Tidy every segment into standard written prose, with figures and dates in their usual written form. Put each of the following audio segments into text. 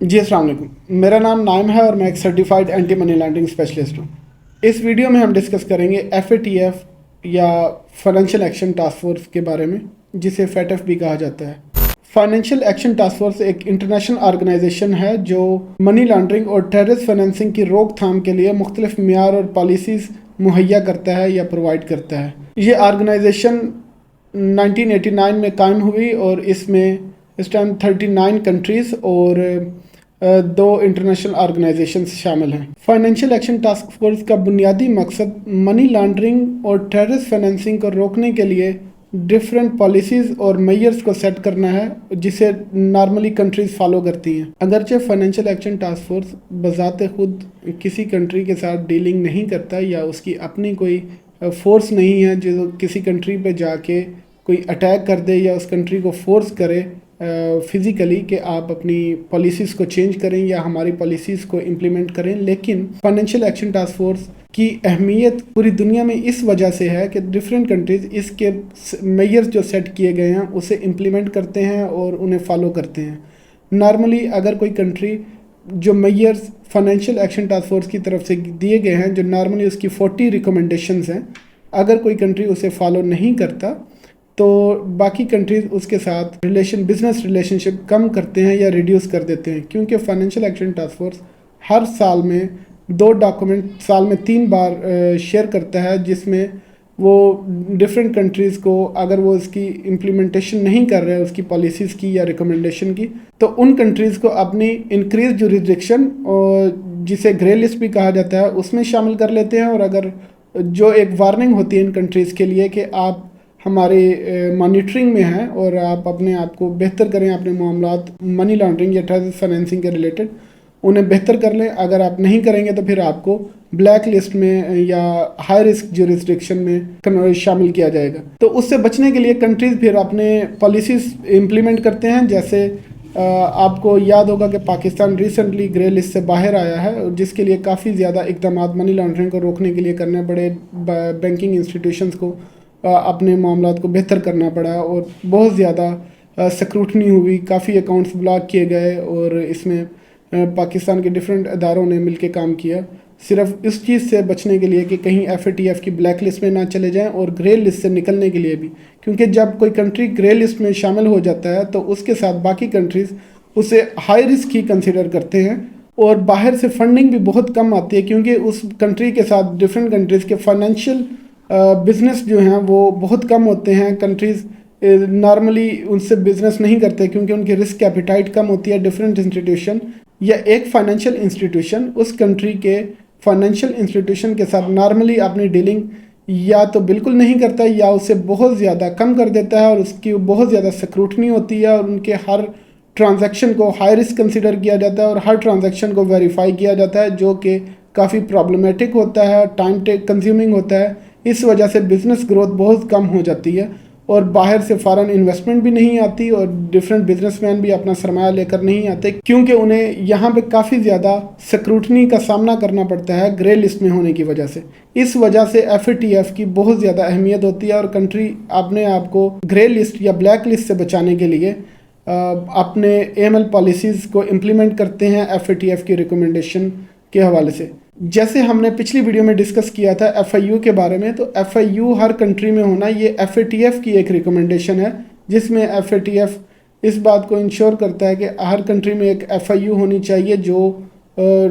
جی السلام علیکم، میرا نام نائم ہے اور میں ایک certified anti money laundering specialist ہوں۔ اس ویڈیو میں ہم ڈسکس کریں گے FATF یا فائنینشیل ایکشن ٹاسک فورس کے بارے میں، جسے FATF بھی کہا جاتا ہے۔ فائنینشیل ایکشن ٹاسک فورس ایک انٹرنیشنل آرگنائزیشن ہے جو منی لانڈرنگ اور ٹیررسٹ فائنینسنگ کی روک تھام کے لیے مختلف معیار اور پالیسیز مہیا کرتا ہے یا پرووائڈ کرتا ہے۔ یہ آرگنائزیشن 1989 میں قائم ہوئی اور اس ٹائم 39 کنٹریز اور 2 انٹرنیشنل آرگنائزیشنز شامل ہیں۔ فائنینشیل ایکشن ٹاسک فورس کا بنیادی مقصد منی لانڈرنگ اور ٹیررسٹ فائنینسنگ کو روکنے کے لیے ڈفرینٹ پالیسیز اور میئرز کو سیٹ کرنا ہے، جسے نارملی کنٹریز فالو کرتی ہیں۔ اگرچہ فائنینشیل ایکشن ٹاسک فورس بذات خود کسی کنٹری کے ساتھ ڈیلنگ نہیں کرتا یا اس کی اپنی کوئی فورس نہیں ہے جو کسی کنٹری پہ جا کے کوئی اٹیک کر دے یا اس کنٹری کو فورس کرے فزیکلی کہ آپ اپنی پالیسیز کو چینج کریں یا ہماری پالیسیز کو امپلیمنٹ کریں، لیکن فائنینشیل ایکشن ٹاسک فورس کی اہمیت پوری دنیا میں اس وجہ سے ہے کہ ڈفرینٹ کنٹریز اس کے میئرز جو سیٹ کیے گئے ہیں اسے امپلیمنٹ کرتے ہیں اور انہیں فالو کرتے ہیں۔ نارملی اگر کوئی کنٹری جو measures financial action task force کی طرف سے دیے گئے ہیں، جو نارملی اس کی 40 ریکمنڈیشنز ہیں، اگر کوئی کنٹری اسے فالو نہیں کرتا تو باقی کنٹریز اس کے ساتھ بزنس ریلیشن شپ کم کرتے ہیں یا ریڈیوس کر دیتے ہیں، کیونکہ فائنینشیل ایکشن ٹاسک فورس ہر سال میں 2 ڈاکومنٹ سال میں 3 بار شیئر کرتا ہے، جس میں وہ ڈفرینٹ کنٹریز کو اگر وہ اس کی امپلیمنٹیشن نہیں کر رہے اس کی پالیسیز کی یا ریکمنڈیشن کی، تو ان کنٹریز کو اپنی انکریز جوریسڈکشن اور جسے گرے لسٹ بھی کہا جاتا ہے اس میں شامل کر لیتے ہیں، اور اگر جو ایک وارننگ ہوتی ہے ان کنٹریز کے لیے کہ آپ ہمارے مانیٹرنگ میں ہیں اور آپ اپنے آپ کو بہتر کریں، اپنے معاملات منی لانڈرنگ یا ٹیررسٹ فائنینسنگ کے ریلیٹڈ انہیں بہتر کر لیں، اگر آپ نہیں کریں گے تو پھر آپ کو بلیک لسٹ میں یا ہائی رسک جوریسڈکشن میں شامل کیا جائے گا۔ تو اس سے بچنے کے لیے کنٹریز پھر اپنے پالیسیز امپلیمنٹ کرتے ہیں، جیسے آپ کو یاد ہوگا کہ پاکستان ریسنٹلی گرے لسٹ سے باہر آیا ہے، جس کے لیے کافی زیادہ اقدامات منی لانڈرنگ کو روکنے کے لیے کرنے پڑے، بینکنگ انسٹیٹیوشنز کو اپنے معاملات کو بہتر کرنا پڑا اور بہت زیادہ سکروٹنی ہوئی، کافی اکاؤنٹس بلاک کیے گئے، اور اس میں پاکستان کے ڈفرینٹ اداروں نے مل کے کام کیا، صرف اس چیز سے بچنے کے لیے کہ کہیں FATF کی بلیک لسٹ میں نہ چلے جائیں اور گرے لسٹ سے نکلنے کے لیے بھی، کیونکہ جب کوئی کنٹری گرے لسٹ میں شامل ہو جاتا ہے تو اس کے ساتھ باقی کنٹریز اسے ہائی رسک ہی کنسیڈر کرتے ہیں، اور باہر سے فنڈنگ بھی بہت کم آتی ہے، کیونکہ اس کنٹری کے ساتھ ڈفرینٹ کنٹریز کے فائنینشیل بزنس جو ہیں وہ بہت کم ہوتے ہیں۔ کنٹریز نارملی ان سے بزنس نہیں کرتے کیونکہ ان کی رسک ایپیٹائٹ کم ہوتی ہے۔ ڈفرینٹ انسٹیٹیوشن یا ایک فائنینشیل انسٹیٹیوشن اس کنٹری کے فائنینشیل انسٹیٹیوشن کے ساتھ نارملی اپنی ڈیلنگ یا تو بالکل نہیں کرتا یا اسے بہت زیادہ کم کر دیتا ہے، اور اس کی بہت زیادہ سکروٹنی ہوتی ہے، اور ان کے ہر ٹرانزیکشن کو ہائی رسک کنسیڈر کیا جاتا ہے اور ہر ٹرانزیکشن کو ویریفائی کیا جاتا ہے، جو کہ کافی پرابلمیٹک ہوتا ہے، ٹائم کنزیومنگ ہوتا ہے۔ اس وجہ سے بزنس گروتھ بہت کم ہو جاتی ہے، اور باہر سے فارن انویسٹمنٹ بھی نہیں آتی، اور ڈفرینٹ بزنس مین بھی اپنا سرمایہ لے کر نہیں آتے، کیونکہ انہیں یہاں پہ کافی زیادہ سکروٹنی کا سامنا کرنا پڑتا ہے گرے لسٹ میں ہونے کی وجہ سے۔ اس وجہ سے FATF کی بہت زیادہ اہمیت ہوتی ہے، اور کنٹری اپنے آپ کو گرے لسٹ یا بلیک لسٹ سے بچانے کے لیے اپنے AML پالیسیز کو امپلیمنٹ کرتے ہیں FATF کی ریکمنڈیشن کے حوالے سے۔ جیسے ہم نے پچھلی ویڈیو میں ڈسکس کیا تھا FIU کے بارے میں، تو FIU ہر کنٹری میں ہونا یہ FATF کی ایک ریکمنڈیشن ہے، جس میں FATF اس بات کو انشور کرتا ہے کہ ہر کنٹری میں ایک FIU ہونی چاہیے جو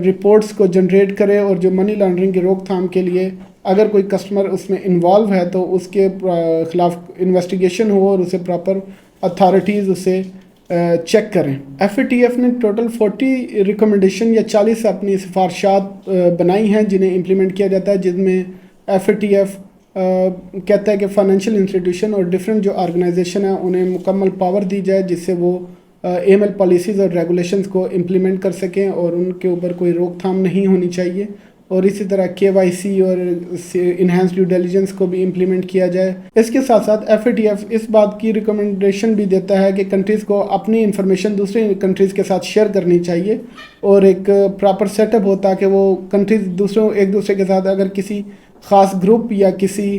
رپورٹس کو جنریٹ کرے، اور جو منی لانڈرنگ کی روک تھام کے لیے اگر کوئی کسٹمر اس میں انوالو ہے تو اس کے خلاف انویسٹیگیشن ہو اور اسے پراپر اتھارٹیز اسے چیک کریں۔ FATF نے ٹوٹل 40 ریکمنڈیشن یا 40 اپنی سفارشات بنائی ہیں جنہیں امپلیمنٹ کیا جاتا ہے، جن میں FATF کہتا ہے کہ فائنینشیل انسٹیٹیوشن اور ڈفرینٹ جو آرگنائزیشن ہیں انہیں مکمل پاور دی جائے، جس سے وہ AML پالیسیز اور ریگولیشنز کو امپلیمنٹ کر سکیں، اور ان کے اوپر کوئی روک تھام نہیں ہونی چاہیے، اور اسی طرح KYC اور انہینس ڈیو ڈیلیجنس کو بھی امپلیمنٹ کیا جائے۔ اس کے ساتھ ساتھ FATF اس بات کی ریکمنڈیشن بھی دیتا ہے کہ کنٹریز کو اپنی انفارمیشن دوسری کنٹریز کے ساتھ شیئر کرنی چاہیے، اور ایک پراپر سیٹ اپ ہو تاکہ وہ کنٹریز ایک دوسرے کے ساتھ اگر کسی خاص گروپ یا کسی